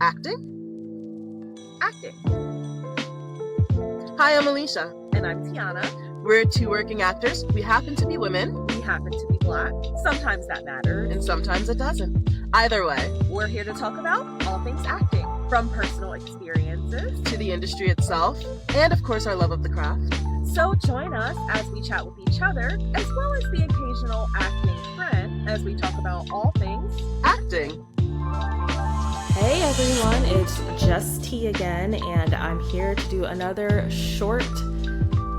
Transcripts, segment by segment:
Acting? Acting. Hi, I'm Alicia. And I'm Tiana. We're two working actors. We happen to be women. We happen to be Black. Sometimes that matters. And sometimes it doesn't. Either way, we're here to talk about all things acting, from personal experiences to the industry itself, and of course our love of the craft. So join us as we chat with each other, as well as the occasional acting friend, as we talk about all things acting. Hey everyone, it's just T again, and I'm here to do another short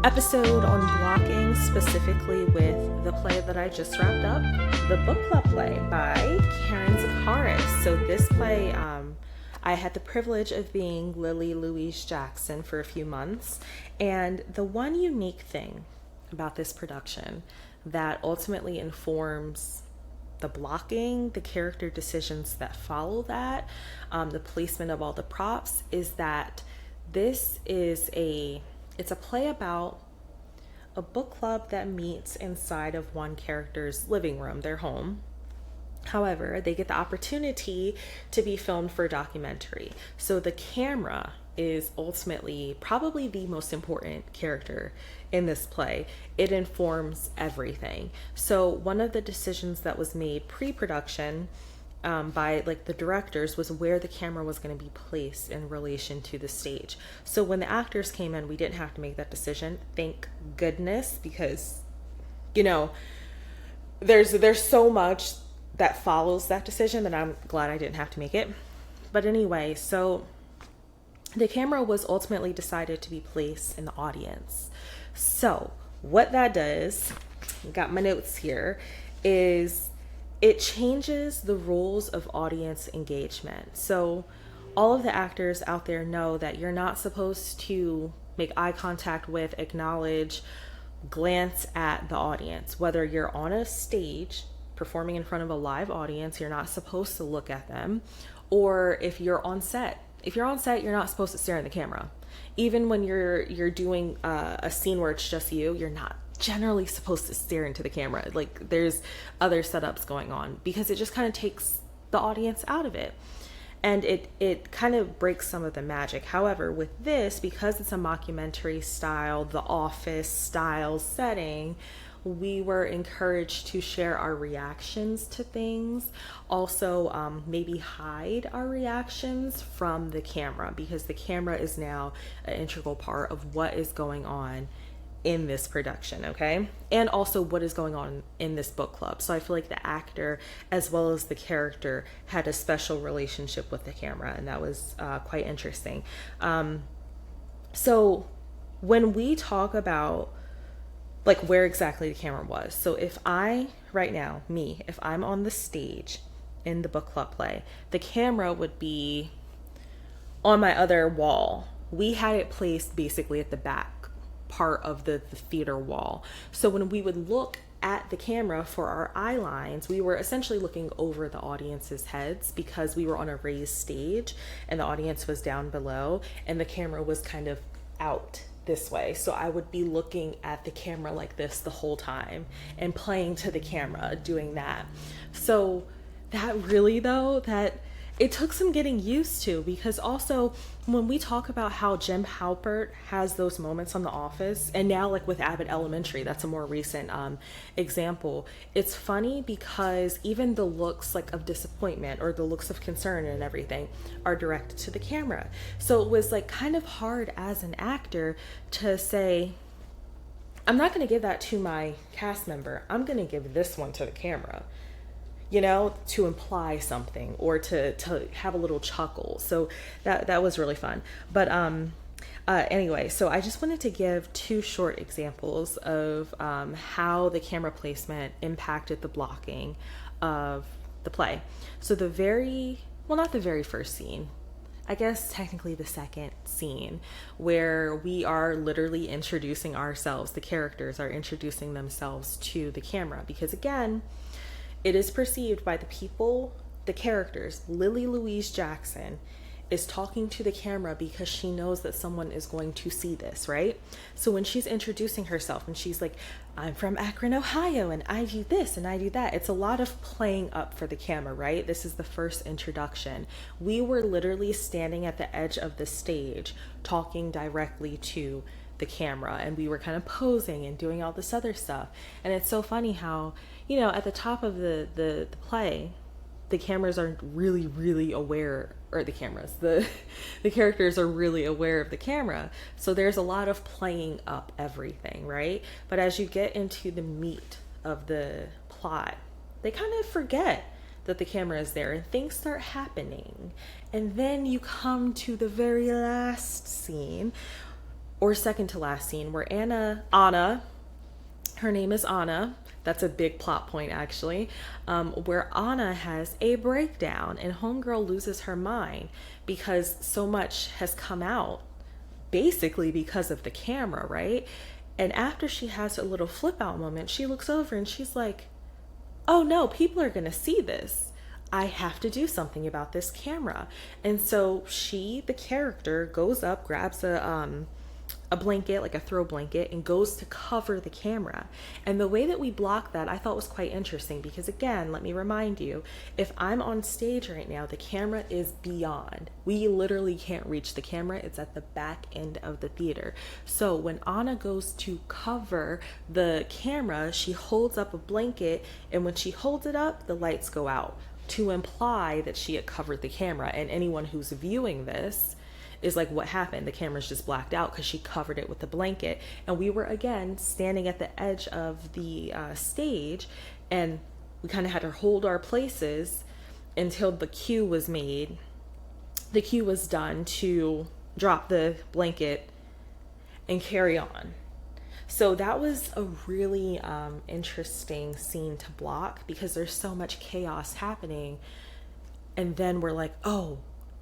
episode on blocking, specifically with the play that I just wrapped up, the book club play by Karen Zakaris. So this play, I had the privilege of being Lily Louise Jackson for a few months, and the one unique thing about this production that ultimately informs the blocking, the character decisions that follow that, the placement of all the props, is that this is it's a play about a book club that meets inside of one character's living room, their home. However, they get the opportunity to be filmed for a documentary. So the camera is ultimately probably the most important character in this play. It informs everything. So one of the decisions that was made pre-production by the directors was where the camera was going to be placed in relation to the stage. So when the actors came in, we didn't have to make that decision. Thank goodness, because there's so much that follows that decision that I'm glad I didn't have to make it. But anyway, so the camera was ultimately decided to be placed in the audience. So what that does, got my notes here, is it changes the rules of audience engagement. So all of the actors out there know that you're not supposed to make eye contact with, acknowledge, glance at the audience. Whether you're on a stage performing in front of a live audience, you're not supposed to look at them. Or if you're on set, you're not supposed to stare in the camera. Even when you're doing a scene where it's just you're not generally supposed to stare into the camera. There's other setups going on, because it just kind of takes the audience out of it. And it kind of breaks some of the magic. However, with this, because it's a mockumentary style, The Office style setting, we were encouraged to share our reactions to things. Also, maybe hide our reactions from the camera, because the camera is now an integral part of what is going on in this production, okay? And also what is going on in this book club. So I feel like the actor as well as the character had a special relationship with the camera, and that was quite interesting. So when we talk about where exactly the camera was, so if I'm on the stage in the book club play, the camera would be on my other wall. We had it placed basically at the back part of the theater wall. So when we would look at the camera for our eye lines, we were essentially looking over the audience's heads, because we were on a raised stage and the audience was down below and the camera was kind of out this way. So I would be looking at the camera like this the whole time and playing to the camera, doing that. So that really, though, that it took some getting used to, because also when we talk about how Jim Halpert has those moments on The Office, and now with Abbott Elementary, that's a more recent example. It's funny because even the looks of disappointment or the looks of concern and everything are directed to the camera. So it was kind of hard as an actor to say, I'm not going to give that to my cast member. I'm going to give this one to the camera, to imply something or to have a little chuckle. So that was really fun. But anyway, so I just wanted to give two short examples of how the camera placement impacted the blocking of the play. So not the very first scene, I guess technically the second scene, where we are literally introducing ourselves, the characters are introducing themselves to the camera, because again, it is perceived by the people, the characters, Lily Louise Jackson is talking to the camera because she knows that someone is going to see this, right? So when she's introducing herself and she's like, I'm from Akron, Ohio, and I do this and I do that, it's a lot of playing up for the camera, right? This is the first introduction. We were literally standing at the edge of the stage talking directly to the camera, and we were kind of posing and doing all this other stuff. And it's so funny how, you know, at the top of the play, the cameras are really, really aware, or the characters are really aware of the camera. So there's a lot of playing up everything, right? But as you get into the meat of the plot, they kind of forget that the camera is there and things start happening. And then you come to the very last scene, or second to last scene, where Anna, her name is Anna. That's a big plot point, actually, where Anna has a breakdown and homegirl loses her mind because so much has come out basically because of the camera, right? And after she has a little flip out moment, she looks over and she's like, oh no, people are going to see this. I have to do something about this camera. And so she, the character, goes up, grabs a blanket, like a throw blanket, and goes to cover the camera. And the way that we block that I thought was quite interesting because, again, let me remind you, if I'm on stage right now, the camera is beyond. We literally can't reach the camera. It's at the back end of the theater. So when Anna goes to cover the camera, she holds up a blanket, and when she holds it up, the lights go out to imply that she had covered the camera. And anyone who's viewing this is like, what happened? The camera's just blacked out because she covered it with the blanket. And we were, again, standing at the edge of the stage, and we kind of had to hold our places until the cue was made. The cue was done to drop the blanket and carry on. So that was a really interesting scene to block because there's so much chaos happening. And then we're like, oh,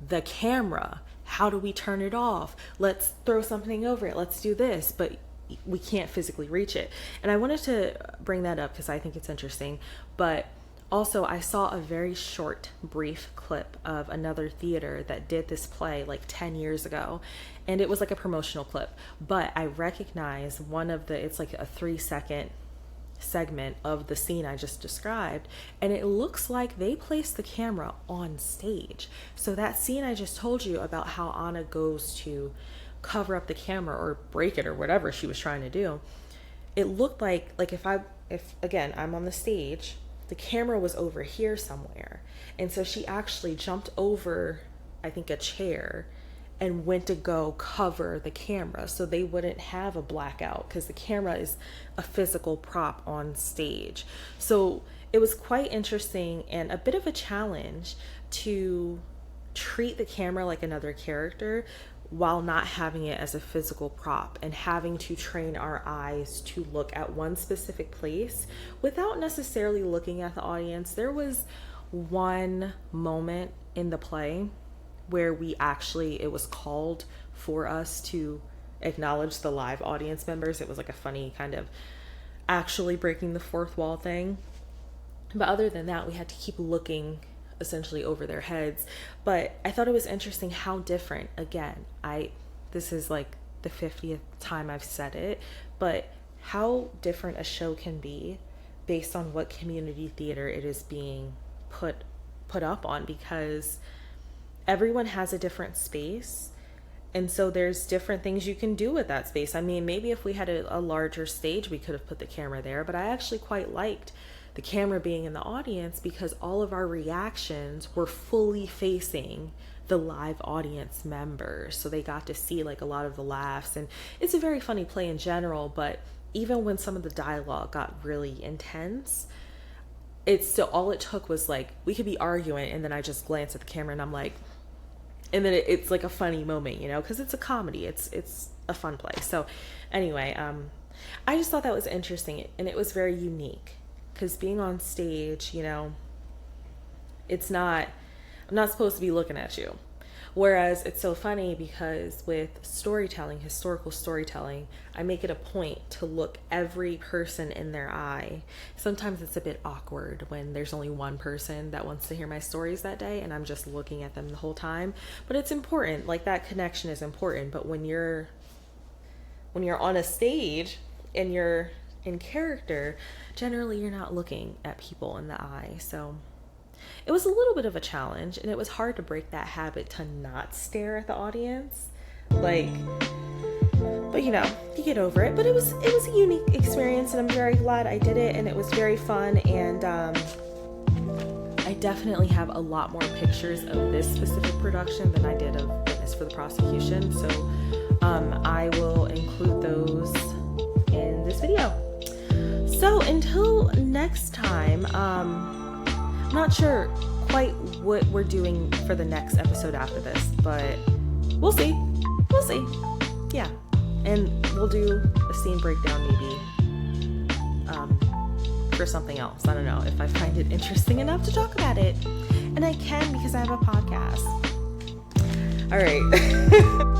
the camera, how do we turn it off? Let's throw something over it. Let's do this, but we can't physically reach it. And I wanted to bring that up because I think it's interesting. But also, I saw a very short, brief clip of another theater that did this play like 10 years ago. And it was like a promotional clip. But I recognize it's like a 3-second segment of the scene I just described, and it looks like they placed the camera on stage. So that scene I just told you about, how Anna goes to cover up the camera or break it or whatever she was trying to do, it looked like if again I'm on the stage, the camera was over here somewhere, and so she actually jumped over, I think, a chair and went to go cover the camera so they wouldn't have a blackout, because the camera is a physical prop on stage. So it was quite interesting and a bit of a challenge to treat the camera like another character while not having it as a physical prop, and having to train our eyes to look at one specific place without necessarily looking at the audience. There was one moment in the play where it was called for us to acknowledge the live audience members. It was like a funny kind of actually breaking the fourth wall thing. But other than that, we had to keep looking essentially over their heads. But I thought it was interesting how different, again, this is like the 50th time I've said it, but how different a show can be based on what community theater it is being put up on, because everyone has a different space, and so there's different things you can do with that space. I mean, maybe if we had a larger stage, we could have put the camera there, but I actually quite liked the camera being in the audience because all of our reactions were fully facing the live audience members, so they got to see like a lot of the laughs. And it's a very funny play in general, but even when some of the dialogue got really intense, it's still, all it took was like, we could be arguing and then I just glance at the camera and I'm like, and then it's like a funny moment, you know, because it's a comedy, it's a fun play. So anyway, I just thought that was interesting, and it was very unique because being on stage, you know, I'm not supposed to be looking at you, Whereas it's so funny because with storytelling, historical storytelling, I make it a point to look every person in their eye. Sometimes it's a bit awkward when there's only one person that wants to hear my stories that day and I'm just looking at them the whole time. But it's important, like that connection is important. But when you're on a stage and you're in character, generally you're not looking at people in the eye. So it was a little bit of a challenge, and it was hard to break that habit to not stare at the audience. But you know, you get over it. But it was a unique experience, and I'm very glad I did it, and it was very fun. And I definitely have a lot more pictures of this specific production than I did of Witness for the Prosecution. So I will include those in this video. So until next time, I'm not sure quite what we're doing for the next episode after this, but we'll see. Yeah. And we'll do a scene breakdown maybe for something else. I don't know if I find it interesting enough to talk about it. And I can because I have a podcast. All right.